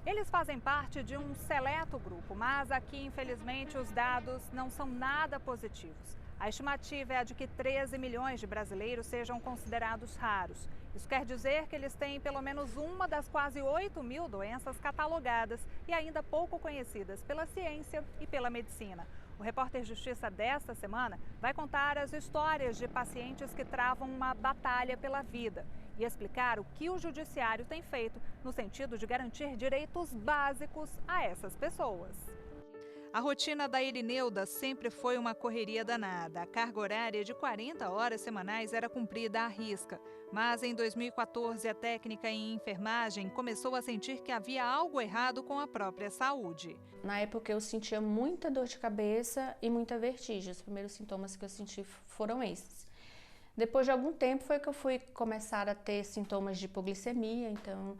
Eles fazem parte de um seleto grupo, mas aqui, infelizmente, os dados não são nada positivos. A estimativa é a de que 13 milhões de brasileiros sejam considerados raros. Isso quer dizer que eles têm pelo menos uma das quase 8 mil doenças catalogadas e ainda pouco conhecidas pela ciência e pela medicina. O Repórter Justiça desta semana vai contar as histórias de pacientes que travam uma batalha pela vida e explicar o que o judiciário tem feito no sentido de garantir direitos básicos a essas pessoas. A rotina da Irineuda sempre foi uma correria danada. A carga horária de 40 horas semanais era cumprida à risca. Mas em 2014, a técnica em enfermagem começou a sentir que havia algo errado com a própria saúde. Na época eu sentia muita dor de cabeça e muita vertigem. Os primeiros sintomas que eu senti foram esses. Depois de algum tempo foi que eu fui começar a ter sintomas de hipoglicemia, então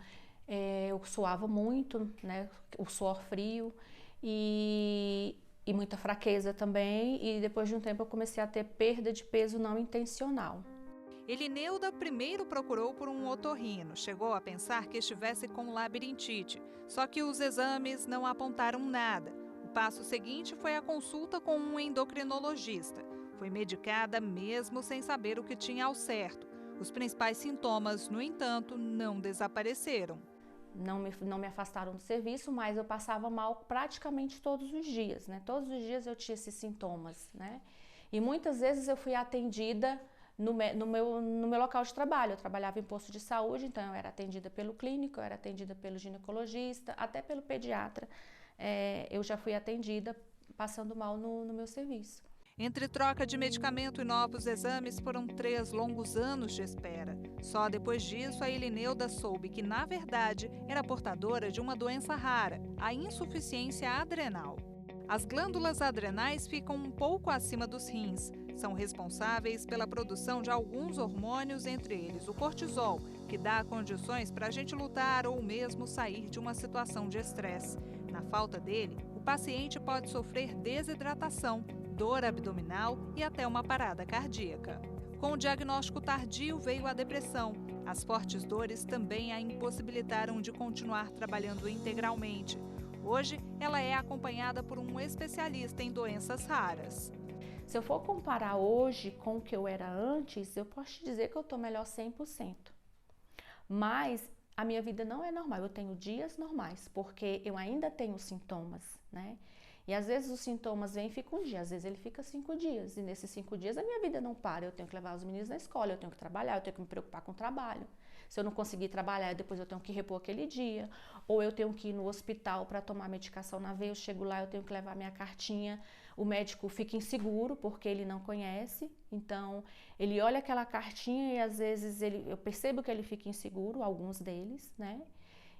eu suava muito, né, o suor frio e muita fraqueza também, e depois de um tempo eu comecei a ter perda de peso não intencional. Irineuda primeiro procurou por um otorrino, chegou a pensar que estivesse com labirintite, só que os exames não apontaram nada. O passo seguinte foi a consulta com um endocrinologista. Foi medicada mesmo sem saber o que tinha ao certo. Os principais sintomas, no entanto, não desapareceram. Não me afastaram do serviço, mas eu passava mal praticamente todos os dias, né? Todos os dias eu tinha esses sintomas, né? E muitas vezes eu fui atendida no meu local de trabalho. Eu trabalhava em posto de saúde, então eu era atendida pelo clínico, eu era atendida pelo ginecologista, até pelo pediatra. Eu já fui atendida passando mal no meu serviço. Entre troca de medicamento e novos exames, foram 3 longos anos de espera. Só depois disso, a Irineuda soube que, na verdade, era portadora de uma doença rara, a insuficiência adrenal. As glândulas adrenais ficam um pouco acima dos rins. São responsáveis pela produção de alguns hormônios, entre eles o cortisol, que dá condições para a gente lutar ou mesmo sair de uma situação de estresse. Na falta dele, o paciente pode sofrer desidratação, dor abdominal e até uma parada cardíaca. Com o diagnóstico tardio veio a depressão. As fortes dores também a impossibilitaram de continuar trabalhando integralmente. Hoje, ela é acompanhada por um especialista em doenças raras. Se eu for comparar hoje com o que eu era antes, eu posso te dizer que eu estou melhor 100%. Mas a minha vida não é normal, eu tenho dias normais, porque eu ainda tenho sintomas, né? E às vezes os sintomas vêm e ficam um dia, às vezes ele fica 5 dias. E nesses 5 dias a minha vida não para, eu tenho que levar os meninos na escola, eu tenho que trabalhar, eu tenho que me preocupar com o trabalho. Se eu não conseguir trabalhar, depois eu tenho que repor aquele dia. Ou eu tenho que ir no hospital para tomar medicação na veia, eu chego lá, eu tenho que levar minha cartinha. O médico fica inseguro porque ele não conhece, então ele olha aquela cartinha e às vezes eu percebo que ele fica inseguro, alguns deles, né?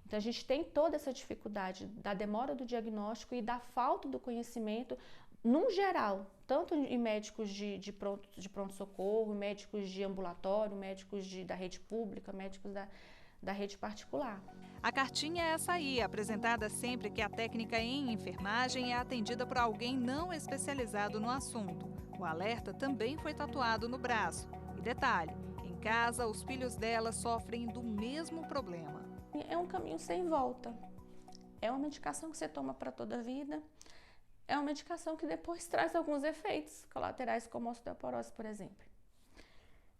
Então a gente tem toda essa dificuldade da demora do diagnóstico e da falta do conhecimento, num geral, tanto em médicos de pronto-socorro, médicos de ambulatório, médicos da rede pública, médicos da rede particular. A cartinha é essa aí, apresentada sempre que a técnica em enfermagem é atendida por alguém não especializado no assunto. O alerta também foi tatuado no braço. E detalhe, em casa os filhos dela sofrem do mesmo problema. É um caminho sem volta. É uma medicação que você toma para toda a vida. É uma medicação que depois traz alguns efeitos colaterais, como a osteoporose, por exemplo.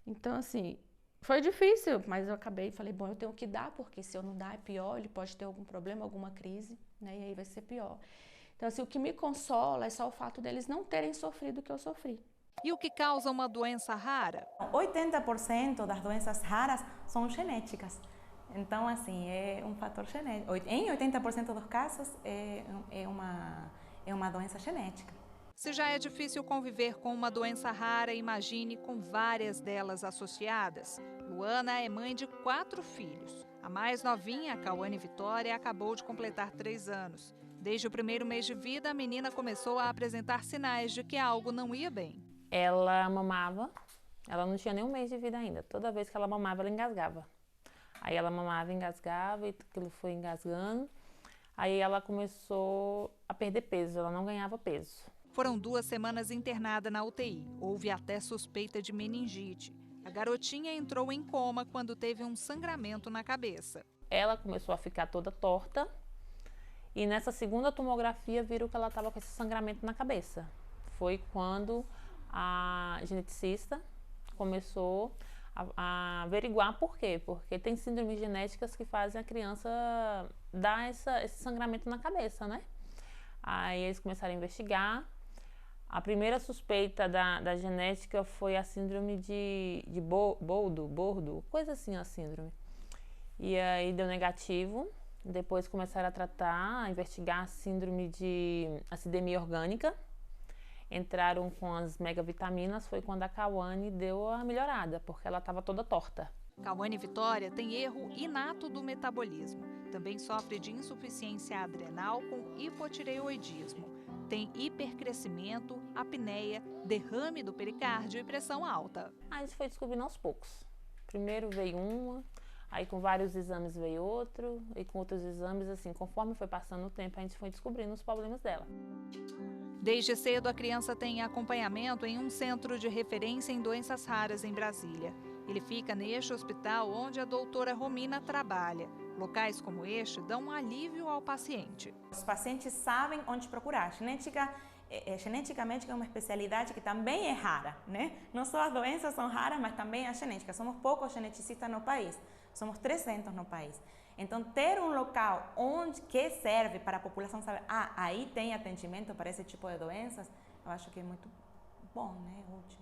Então, assim, foi difícil, mas eu acabei e falei, bom, eu tenho que dar, porque se eu não dar é pior, ele pode ter algum problema, alguma crise, né? E aí vai ser pior. Então, assim, o que me consola é só o fato deles não terem sofrido o que eu sofri. E o que causa uma doença rara? 80% das doenças raras são genéticas. Então, assim, é um fator genético. Em 80% dos casos, é uma doença genética. Se já é difícil conviver com uma doença rara, imagine com várias delas associadas. Luana é mãe de 4 filhos. A mais novinha, Cauane Vitória, acabou de completar 3 anos. Desde o primeiro mês de vida, a menina começou a apresentar sinais de que algo não ia bem. Ela mamava, ela não tinha nem um mês de vida ainda. Toda vez que ela mamava, ela engasgava. Aí ela mamava, engasgava e aquilo foi engasgando. Aí ela começou a perder peso, ela não ganhava peso. Foram 2 semanas internada na UTI. Houve até suspeita de meningite. A garotinha entrou em coma quando teve um sangramento na cabeça. Ela começou a ficar toda torta e nessa segunda tomografia viram que ela estava com esse sangramento na cabeça. Foi quando a geneticista começou a averiguar por quê. Porque tem síndromes genéticas que fazem a criança dar esse sangramento na cabeça, né? Aí eles começaram a investigar. A primeira suspeita da genética foi a síndrome de Bordo, coisa assim a síndrome. E aí deu negativo. Depois começaram a tratar, a investigar a síndrome de acidemia orgânica. Entraram com as megavitaminas, foi quando a Cauane deu a melhorada, porque ela estava toda torta. Cauane Vitória tem erro inato do metabolismo. Também sofre de insuficiência adrenal com hipotireoidismo. Tem hipercrescimento, apneia, derrame do pericárdio e pressão alta. A gente foi descobrindo aos poucos. Primeiro veio uma, aí com vários exames veio outro, e com outros exames, assim, conforme foi passando o tempo, a gente foi descobrindo os problemas dela. Desde cedo, a criança tem acompanhamento em um centro de referência em doenças raras em Brasília. Ele fica neste hospital onde a doutora Romina trabalha. Locais como este dão um alívio ao paciente. Os pacientes sabem onde procurar. Geneticamente é uma especialidade que também é rara, né? Não só as doenças são raras, mas também a genética. Somos poucos geneticistas no país. Somos 300 no país. Então, ter um local que serve para a população saber, aí tem atendimento para esse tipo de doenças, eu acho que é muito bom, né? Útil.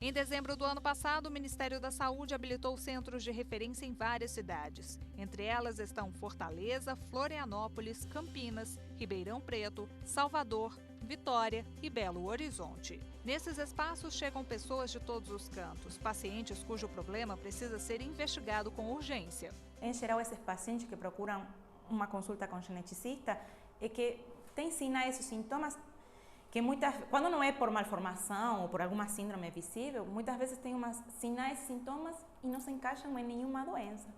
Em dezembro do ano passado, o Ministério da Saúde habilitou centros de referência em várias cidades. Entre elas estão Fortaleza, Florianópolis, Campinas, Ribeirão Preto, Salvador, Vitória e Belo Horizonte. Nesses espaços chegam pessoas de todos os cantos, pacientes cujo problema precisa ser investigado com urgência. Em geral, esses pacientes que procuram uma consulta com geneticista é que têm sinais e sintomas que quando não é por malformação ou por alguma síndrome visível, muitas vezes tem sinais e sintomas e não se encaixam em nenhuma doença.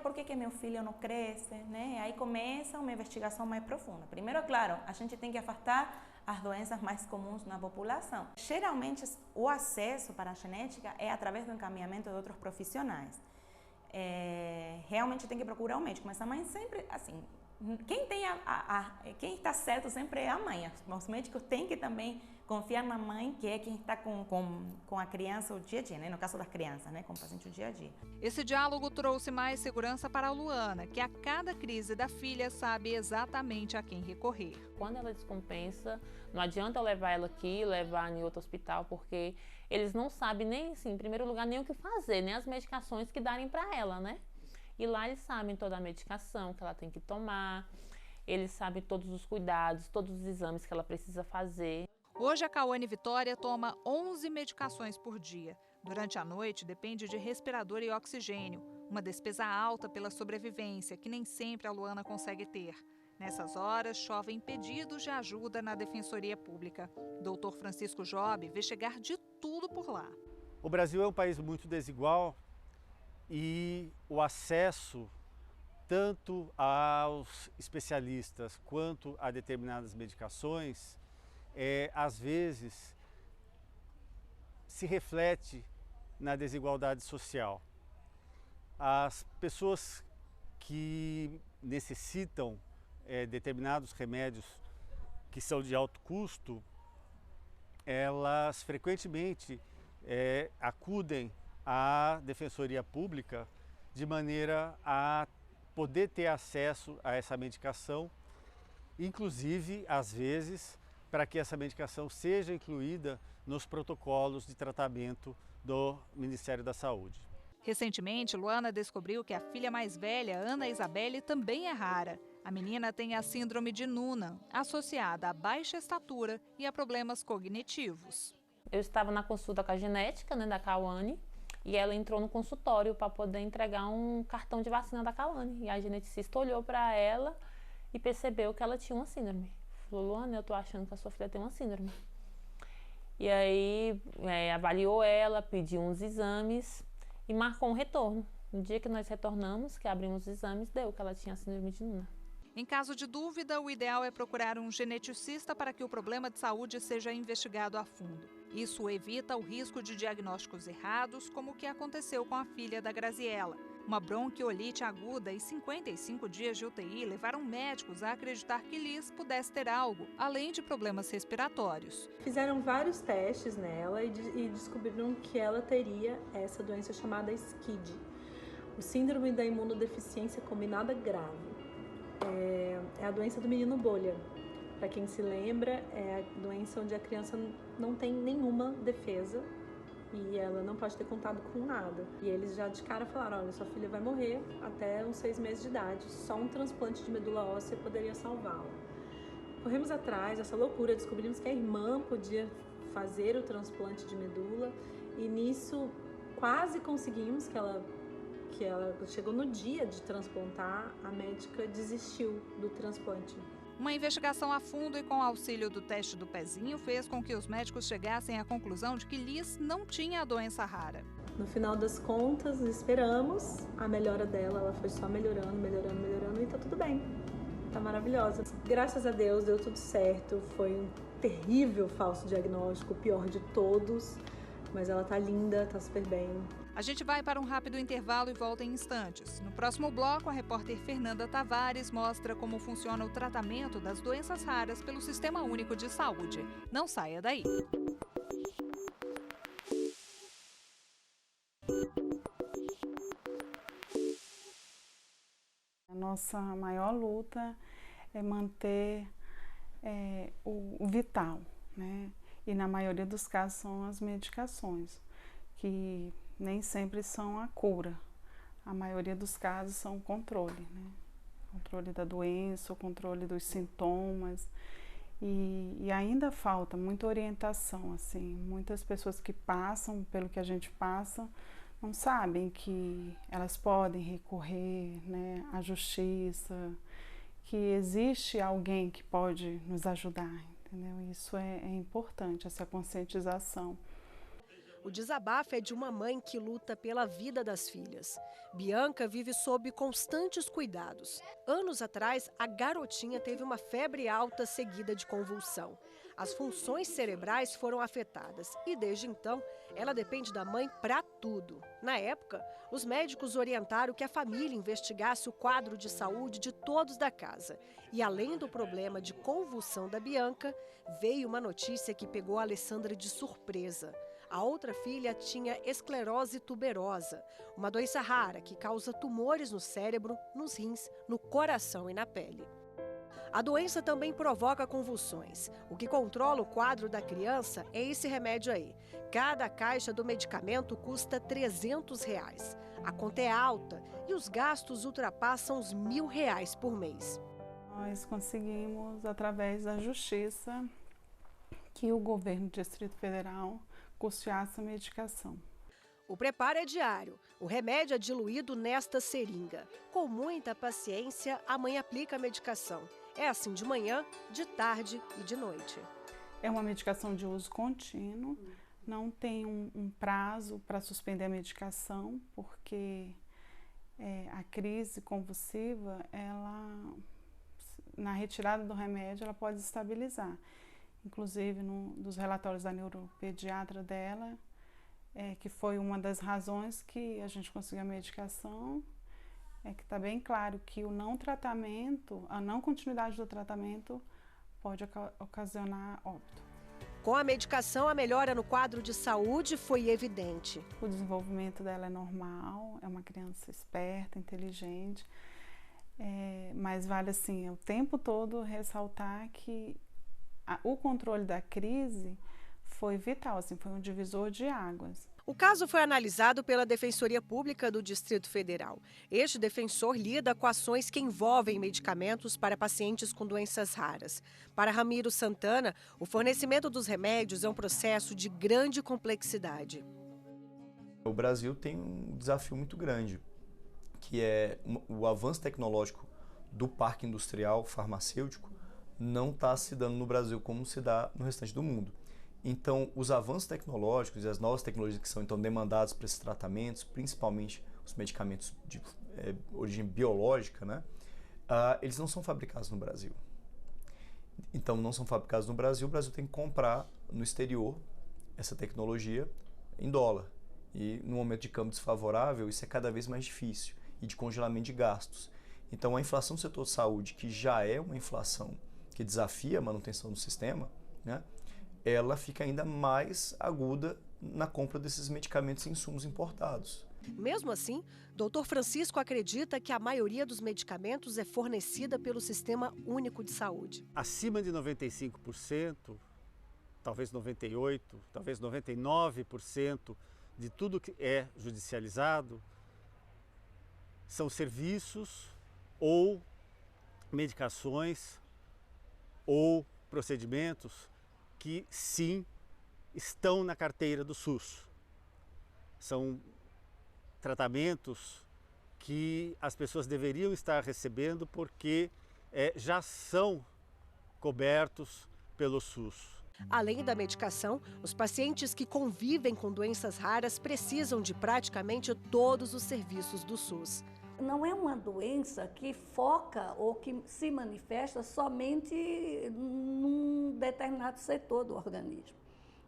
Por que meu filho não cresce? Né? Aí começa uma investigação mais profunda. Primeiro, claro, a gente tem que afastar as doenças mais comuns na população. Geralmente, o acesso para a genética é através do encaminhamento de outros profissionais. Realmente tem que procurar um médico, mas a mãe sempre, assim, quem está certo sempre é a mãe. Os médicos têm que também confiar na mãe, que é quem está com a criança o dia a dia, né? No caso das crianças, né? Com o paciente o dia a dia. Esse diálogo trouxe mais segurança para a Luana, que a cada crise da filha sabe exatamente a quem recorrer. Quando ela descompensa, não adianta eu levar ela aqui, levar em outro hospital, porque eles não sabem nem, assim, em primeiro lugar, nem o que fazer, nem as medicações que darem para ela, né? E lá eles sabem toda a medicação que ela tem que tomar, eles sabem todos os cuidados, todos os exames que ela precisa fazer. Hoje a Cauane Vitória toma 11 medicações por dia. Durante a noite depende de respirador e oxigênio, uma despesa alta pela sobrevivência que nem sempre a Luana consegue ter. Nessas horas, chovem pedidos de ajuda na Defensoria Pública. Dr. Francisco Job vê chegar de tudo por lá. O Brasil é um país muito desigual e o acesso tanto aos especialistas quanto a determinadas medicações às vezes se reflete na desigualdade social. As pessoas que necessitam determinados remédios que são de alto custo, elas frequentemente acudem à Defensoria Pública de maneira a poder ter acesso a essa medicação, inclusive, às vezes, para que essa medicação seja incluída nos protocolos de tratamento do Ministério da Saúde. Recentemente, Luana descobriu que a filha mais velha, Ana Isabelle, também é rara. A menina tem a síndrome de Noonan, associada a baixa estatura e a problemas cognitivos. Eu estava na consulta com a genética, né, da Cauane, e ela entrou no consultório para poder entregar um cartão de vacina da Cauane. E a geneticista olhou para ela e percebeu que ela tinha uma síndrome. Falou: Luana, eu tô achando que a sua filha tem uma síndrome. E aí avaliou ela, pediu uns exames e marcou um retorno. No dia que nós retornamos, que abrimos os exames, deu que ela tinha a síndrome de Noonan. Em caso de dúvida, o ideal é procurar um geneticista para que o problema de saúde seja investigado a fundo. Isso evita o risco de diagnósticos errados, como o que aconteceu com a filha da Graziella. Uma bronquiolite aguda e 55 dias de UTI levaram médicos a acreditar que Liz pudesse ter algo, além de problemas respiratórios. Fizeram vários testes nela e descobriram que ela teria essa doença chamada SCID, o Síndrome da Imunodeficiência Combinada Grave. É a doença do menino bolha. Para quem se lembra, é a doença onde a criança não tem nenhuma defesa e ela não pode ter contato com nada. E eles já de cara falaram, olha, sua filha vai morrer até uns 6 meses de idade, só um transplante de medula óssea poderia salvá-la. Corremos atrás dessa loucura, descobrimos que a irmã podia fazer o transplante de medula e nisso quase conseguimos que ela chegou no dia de transplantar, a médica desistiu do transplante. Uma investigação a fundo e com auxílio do teste do pezinho fez com que os médicos chegassem à conclusão de que Liz não tinha a doença rara. No final das contas, esperamos a melhora dela, ela foi só melhorando e tá tudo bem, tá maravilhosa. Graças a Deus deu tudo certo, foi um terrível falso diagnóstico, o pior de todos, mas ela tá linda, tá super bem. A gente vai para um rápido intervalo e volta em instantes. No próximo bloco, a repórter Fernanda Tavares mostra como funciona o tratamento das doenças raras pelo Sistema Único de Saúde. Não saia daí. A nossa maior luta é manter o vital, né? E na maioria dos casos são as medicações, que nem sempre são a cura. A maioria dos casos são o controle, né? Controle da doença, o controle dos sintomas. E ainda falta muita orientação, assim. Muitas pessoas que passam pelo que a gente passa não sabem que elas podem recorrer, né, à justiça, que existe alguém que pode nos ajudar, entendeu? Isso é importante, essa conscientização. O desabafo é de uma mãe que luta pela vida das filhas. Bianca vive sob constantes cuidados. Anos atrás, a garotinha teve uma febre alta seguida de convulsão. As funções cerebrais foram afetadas e, desde então, ela depende da mãe para tudo. Na época, os médicos orientaram que a família investigasse o quadro de saúde de todos da casa. E, além do problema de convulsão da Bianca, veio uma notícia que pegou a Alessandra de surpresa. A outra filha tinha esclerose tuberosa, uma doença rara que causa tumores no cérebro, nos rins, no coração e na pele. A doença também provoca convulsões. O que controla o quadro da criança é esse remédio aí. Cada caixa do medicamento custa R$300. A conta é alta e os gastos ultrapassam os R$1.000 por mês. Nós conseguimos, através da justiça, que o governo do Distrito Federal custeasse a medicação. O preparo é diário. O remédio é diluído nesta seringa. Com muita paciência, a mãe aplica a medicação. É assim de manhã, de tarde e de noite. É uma medicação de uso contínuo, não tem um prazo para suspender a medicação, porque a crise convulsiva, na retirada do remédio, ela pode estabilizar. Inclusive, dos relatórios da neuropediatra dela, que foi uma das razões que a gente conseguiu a medicação, que está bem claro que o não tratamento, a não continuidade do tratamento pode ocasionar óbito. Com a medicação, a melhora no quadro de saúde foi evidente. O desenvolvimento dela é normal, é uma criança esperta, inteligente, mas vale assim, o tempo todo ressaltar que o controle da crise foi vital, assim, foi um divisor de águas. O caso foi analisado pela Defensoria Pública do Distrito Federal. Este defensor lida com ações que envolvem medicamentos para pacientes com doenças raras. Para Ramiro Santana, o fornecimento dos remédios é um processo de grande complexidade. O Brasil tem um desafio muito grande, que é o avanço tecnológico do parque industrial farmacêutico não está se dando no Brasil como se dá no restante do mundo. Então, os avanços tecnológicos e as novas tecnologias que são então demandadas para esses tratamentos, principalmente os medicamentos de origem biológica, né, eles não são fabricados no Brasil. Então, não são fabricados no Brasil, o Brasil tem que comprar no exterior essa tecnologia em dólar. E no momento de câmbio desfavorável, isso é cada vez mais difícil, e de congelamento de gastos. Então, a inflação do setor de saúde, que já é uma inflação que desafia a manutenção do sistema, né, ela fica ainda mais aguda na compra desses medicamentos e insumos importados. Mesmo assim, Dr. Francisco acredita que a maioria dos medicamentos é fornecida pelo Sistema Único de Saúde. Acima de 95%, talvez 98%, talvez 99% de tudo que é judicializado são serviços ou medicações ou procedimentos que sim estão na carteira do SUS. São tratamentos que as pessoas deveriam estar recebendo porque já são cobertos pelo SUS. Além da medicação, os pacientes que convivem com doenças raras precisam de praticamente todos os serviços do SUS. Não é uma doença que foca ou que se manifesta somente num determinado setor do organismo.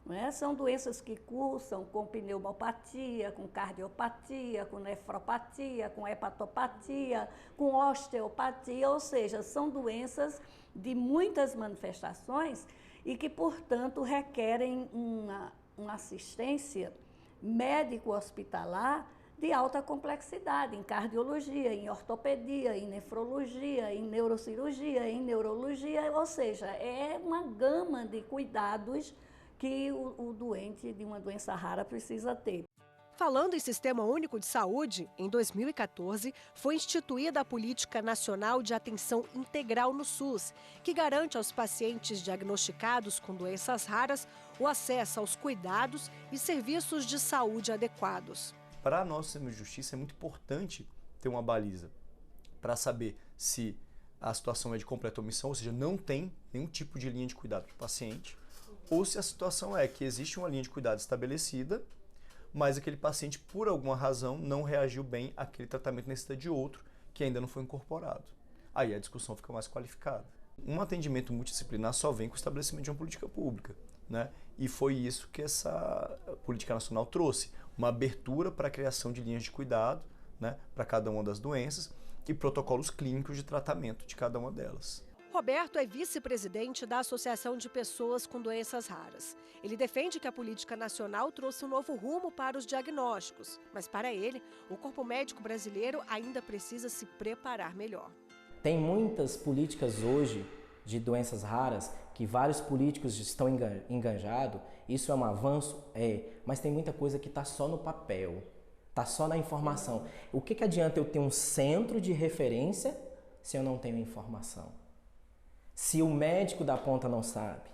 Não é? São doenças que cursam com pneumopatia, com cardiopatia, com nefropatia, com hepatopatia, com osteopatia, ou seja, são doenças de muitas manifestações e que, portanto, requerem uma assistência médico-hospitalar de alta complexidade, em cardiologia, em ortopedia, em nefrologia, em neurocirurgia, em neurologia, ou seja, é uma gama de cuidados que o doente de uma doença rara precisa ter. Falando em Sistema Único de Saúde, em 2014, foi instituída a Política Nacional de Atenção Integral no SUS, que garante aos pacientes diagnosticados com doenças raras o acesso aos cuidados e serviços de saúde adequados. Para nós, no sistema de justiça, é muito importante ter uma baliza para saber se a situação é de completa omissão, ou seja, não tem nenhum tipo de linha de cuidado para o paciente, ou se a situação é que existe uma linha de cuidado estabelecida, mas aquele paciente, por alguma razão, não reagiu bem àquele tratamento, necessita de outro que ainda não foi incorporado. Aí a discussão fica mais qualificada. Um atendimento multidisciplinar só vem com o estabelecimento de uma política pública, né? E foi isso que essa política nacional trouxe, uma abertura para a criação de linhas de cuidado, né, para cada uma das doenças e protocolos clínicos de tratamento de cada uma delas. Roberto é vice-presidente da Associação de Pessoas com Doenças Raras. Ele defende que a política nacional trouxe um novo rumo para os diagnósticos, mas para ele, o corpo médico brasileiro ainda precisa se preparar melhor. Tem muitas políticas hoje de doenças raras que vários políticos estão enganjados. Isso é um avanço? É, mas tem muita coisa que está só no papel, está só na informação. O que adianta eu ter um centro de referência se eu não tenho informação? Se o médico da ponta não sabe,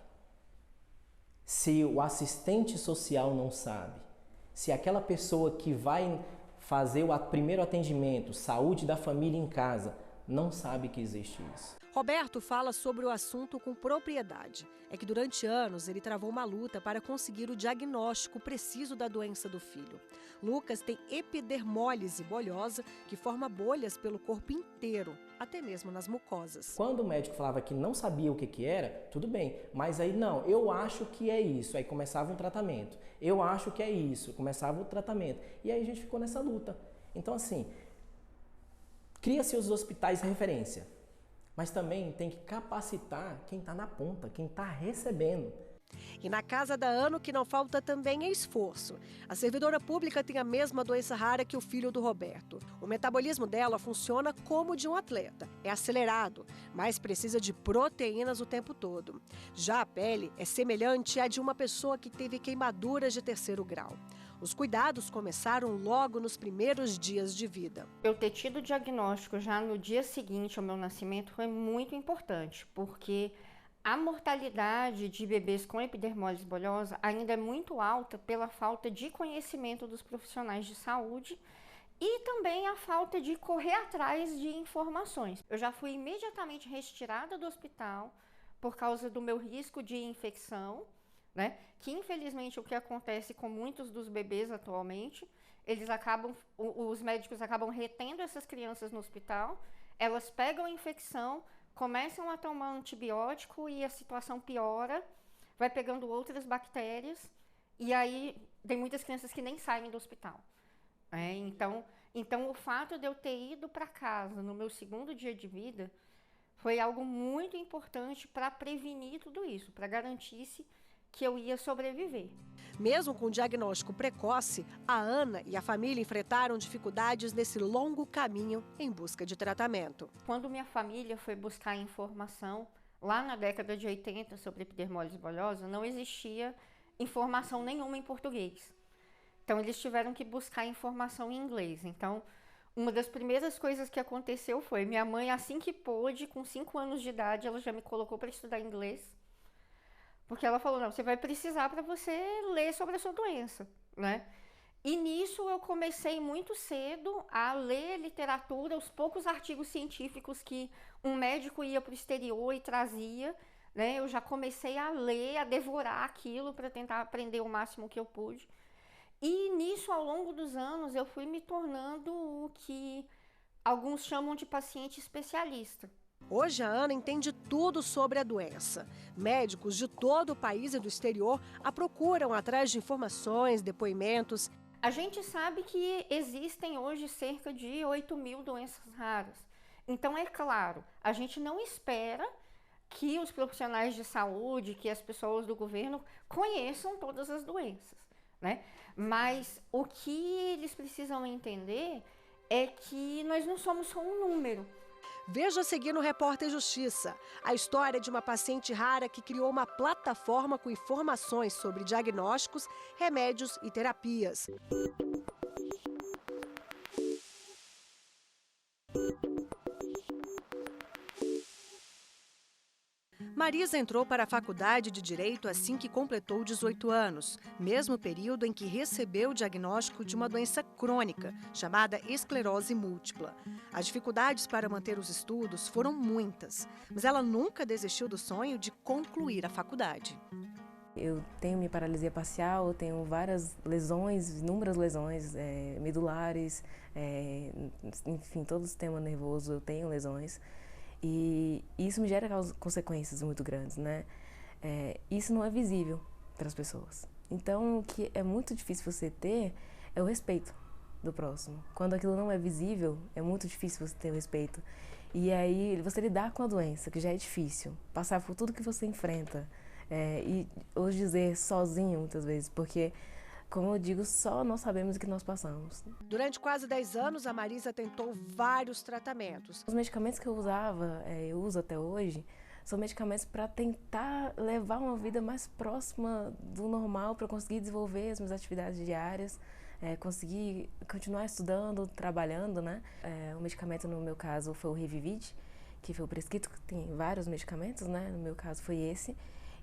se o assistente social não sabe, se aquela pessoa que vai fazer o primeiro atendimento, saúde da família em casa, não sabe que existe isso. Roberto fala sobre o assunto com propriedade. É que durante anos ele travou uma luta para conseguir o diagnóstico preciso da doença do filho. Lucas tem epidermólise bolhosa, que forma bolhas pelo corpo inteiro, até mesmo nas mucosas. Quando o médico falava que não sabia o que era, tudo bem. Mas aí não, eu acho que é isso. Aí começava um tratamento. Eu acho que é isso. Começava o tratamento. E aí a gente ficou nessa luta. Então assim, cria-se os hospitais de referência. Mas também tem que capacitar quem está na ponta, quem está recebendo. E na casa da Ana, o que não falta também é esforço. A servidora pública tem a mesma doença rara que o filho do Roberto. O metabolismo dela funciona como o de um atleta. É acelerado, mas precisa de proteínas o tempo todo. Já a pele é semelhante à de uma pessoa que teve queimaduras de 3º grau. Os cuidados começaram logo nos primeiros dias de vida. Eu ter tido o diagnóstico já no dia seguinte ao meu nascimento foi muito importante, porque a mortalidade de bebês com epidermólise bolhosa ainda é muito alta pela falta de conhecimento dos profissionais de saúde e também a falta de correr atrás de informações. Eu já fui imediatamente retirada do hospital por causa do meu risco de infecção, né? Que infelizmente o que acontece com muitos dos bebês atualmente, os médicos acabam retendo essas crianças no hospital, elas pegam a infecção, começam a tomar antibiótico e a situação piora, vai pegando outras bactérias, e aí tem muitas crianças que nem saem do hospital. Então, o fato de eu ter ido para casa no meu segundo dia de vida foi algo muito importante para prevenir tudo isso, para garantir-se que eu ia sobreviver. Mesmo com o diagnóstico precoce, a Ana e a família enfrentaram dificuldades nesse longo caminho em busca de tratamento. Quando minha família foi buscar informação, lá na década de 80, sobre epidermólise bulhosa, não existia informação nenhuma em português. Então, eles tiveram que buscar informação em inglês. Então, uma das primeiras coisas que aconteceu foi, minha mãe, assim que pôde, com 5 anos de idade, ela já me colocou para estudar inglês. Porque ela falou, não, você vai precisar para você ler sobre a sua doença, né? E nisso eu comecei muito cedo a ler literatura, os poucos artigos científicos que um médico ia para o exterior e trazia, né? Eu já comecei a ler, a devorar aquilo para tentar aprender o máximo que eu pude. E nisso, ao longo dos anos, eu fui me tornando o que alguns chamam de paciente especialista. Hoje a Ana entende tudo sobre a doença. Médicos de todo o país e do exterior a procuram atrás de informações, depoimentos. A gente sabe que existem hoje cerca de 8.000 doenças raras. Então, é claro, a gente não espera que os profissionais de saúde, que as pessoas do governo conheçam todas as doenças, né? Mas o que eles precisam entender é que nós não somos só um número. Veja a seguir no Repórter Justiça a história de uma paciente rara que criou uma plataforma com informações sobre diagnósticos, remédios e terapias. Marisa entrou para a faculdade de Direito assim que completou 18 anos, mesmo período em que recebeu o diagnóstico de uma doença crônica, chamada esclerose múltipla. As dificuldades para manter os estudos foram muitas, mas ela nunca desistiu do sonho de concluir a faculdade. Eu tenho minha paralisia parcial, eu tenho várias lesões, inúmeras lesões medulares, enfim, todo o sistema nervoso eu tenho lesões. E isso me gera consequências muito grandes, né? Isso não é visível para as pessoas. Então, o que é muito difícil você ter é o respeito do próximo. Quando aquilo não é visível, é muito difícil você ter o respeito. E aí, você lidar com a doença, que já é difícil, passar por tudo que você enfrenta, e hoje dizer sozinho, muitas vezes, porque, como eu digo, só nós sabemos o que nós passamos. Durante quase 10 anos, a Marisa tentou vários tratamentos. Os medicamentos que eu usava, eu uso até hoje, são medicamentos para tentar levar uma vida mais próxima do normal, para conseguir desenvolver as minhas atividades diárias, conseguir continuar estudando, trabalhando, né? O medicamento, no meu caso, foi o Revivid, que foi o prescrito, que tem vários medicamentos, né? No meu caso, foi esse.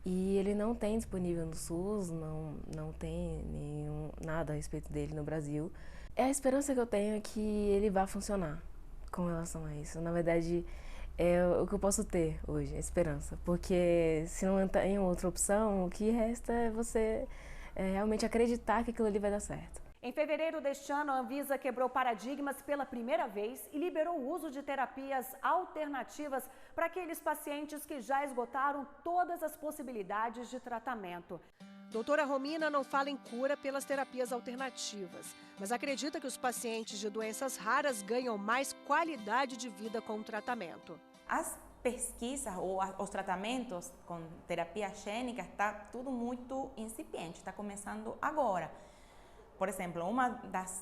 E ele não tem disponível no SUS, não tem nada a respeito dele no Brasil. A esperança que eu tenho é que ele vá funcionar com relação a isso. Na verdade, é o que eu posso ter hoje, a esperança. Porque se não tem outra opção, o que resta é você realmente acreditar que aquilo ali vai dar certo. Em fevereiro deste ano, a Anvisa quebrou paradigmas pela primeira vez e liberou o uso de terapias alternativas para aqueles pacientes que já esgotaram todas as possibilidades de tratamento. Doutora Romina não fala em cura pelas terapias alternativas, mas acredita que os pacientes de doenças raras ganham mais qualidade de vida com o tratamento. As pesquisas ou os tratamentos com terapia gênica está tudo muito incipiente, está começando agora. Por exemplo, uma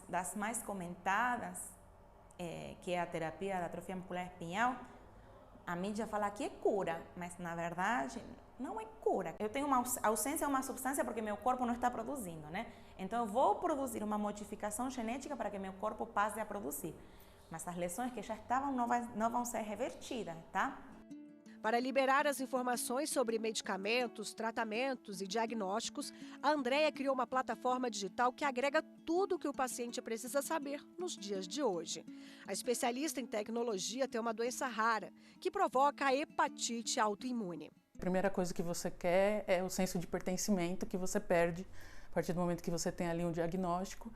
das mais comentadas, que é a terapia da atrofia muscular espinhal, a mídia fala que é cura, mas na verdade não é cura. Eu tenho uma ausência de uma substância porque meu corpo não está produzindo, né? Então eu vou produzir uma modificação genética para que meu corpo passe a produzir. Mas as lesões que já estavam não vão ser revertidas, tá? Para liberar as informações sobre medicamentos, tratamentos e diagnósticos, a Andréia criou uma plataforma digital que agrega tudo o que o paciente precisa saber nos dias de hoje. A especialista em tecnologia tem uma doença rara, que provoca a hepatite autoimune. A primeira coisa que você quer é o senso de pertencimento que você perde a partir do momento que você tem ali um diagnóstico.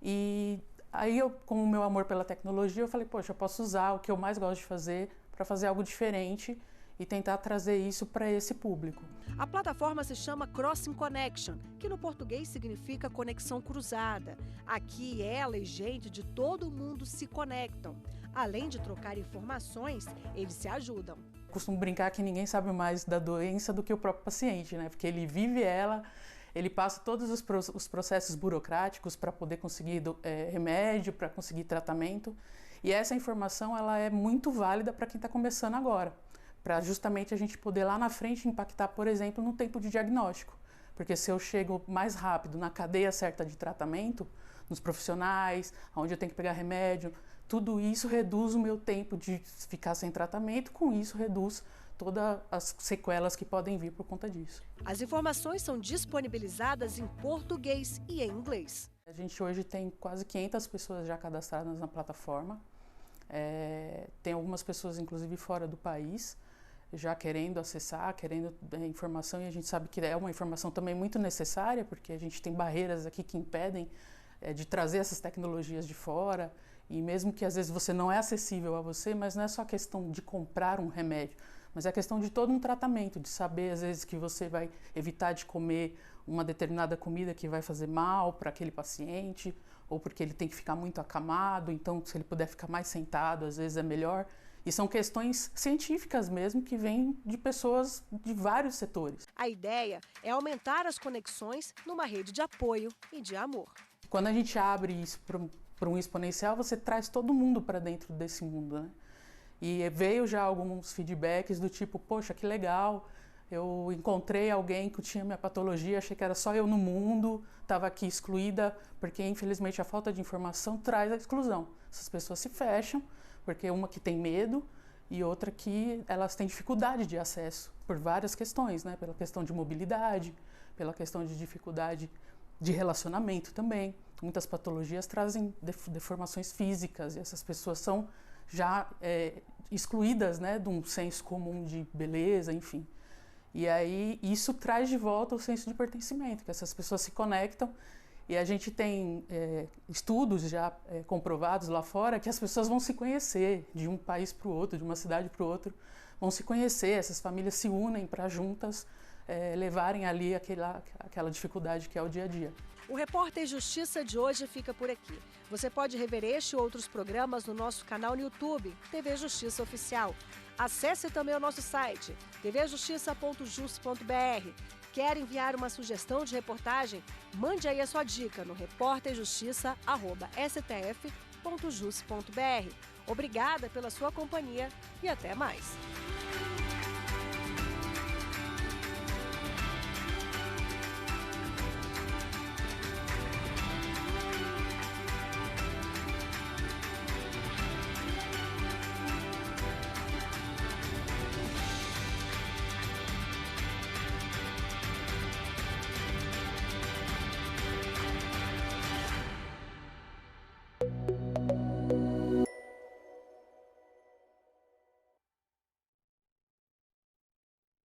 E Aí eu, com o meu amor pela tecnologia, eu falei, poxa, eu posso usar o que eu mais gosto de fazer para fazer algo diferente e tentar trazer isso para esse público. A plataforma se chama Crossing Connection, que no português significa conexão cruzada. Aqui ela e gente de todo o mundo se conectam. Além de trocar informações, eles se ajudam. Costumo brincar que ninguém sabe mais da doença do que o próprio paciente, né? Porque ele vive ela, ele passa todos os processos burocráticos para poder conseguir remédio, para conseguir tratamento. E essa informação ela é muito válida para quem está começando agora, para justamente a gente poder lá na frente impactar, por exemplo, no tempo de diagnóstico. Porque se eu chego mais rápido na cadeia certa de tratamento, nos profissionais, onde eu tenho que pegar remédio, tudo isso reduz o meu tempo de ficar sem tratamento, com isso reduz todas as sequelas que podem vir por conta disso. As informações são disponibilizadas em português e em inglês. A gente hoje tem quase 500 pessoas já cadastradas na plataforma. Tem algumas pessoas, inclusive, fora do país, já querendo acessar, querendo informação, e a gente sabe que é uma informação também muito necessária, porque a gente tem barreiras aqui que impedem de trazer essas tecnologias de fora, e mesmo que às vezes você não é acessível a você, mas não é só questão de comprar um remédio, mas é questão de todo um tratamento, de saber às vezes que você vai evitar de comer uma determinada comida que vai fazer mal para aquele paciente, ou porque ele tem que ficar muito acamado, então se ele puder ficar mais sentado, às vezes é melhor. E são questões científicas mesmo que vêm de pessoas de vários setores. A ideia é aumentar as conexões numa rede de apoio e de amor. Quando a gente abre isso para um exponencial, você traz todo mundo para dentro desse mundo, né? E veio já alguns feedbacks do tipo, poxa, que legal, eu encontrei alguém que tinha minha patologia, achei que era só eu no mundo, estava aqui excluída, porque infelizmente a falta de informação traz a exclusão. Essas pessoas se fecham, porque uma que tem medo e outra que elas têm dificuldade de acesso por várias questões, né? Pela questão de mobilidade, pela questão de dificuldade de relacionamento também. Muitas patologias trazem deformações físicas e essas pessoas são já excluídas, né, de um senso comum de beleza, enfim. E aí isso traz de volta o senso de pertencimento, que essas pessoas se conectam. E a gente tem estudos já comprovados lá fora que as pessoas vão se conhecer de um país para o outro, de uma cidade para o outro, vão se conhecer, essas famílias se unem para juntas levarem ali aquela dificuldade que é o dia a dia. O Repórter Justiça de hoje fica por aqui. Você pode rever este e outros programas no nosso canal no YouTube, TV Justiça Oficial. Acesse também o nosso site, tvjustiça.jus.br. Quer enviar uma sugestão de reportagem? Mande aí a sua dica no repórterjustiça@stf.jus.br. Obrigada pela sua companhia e até mais.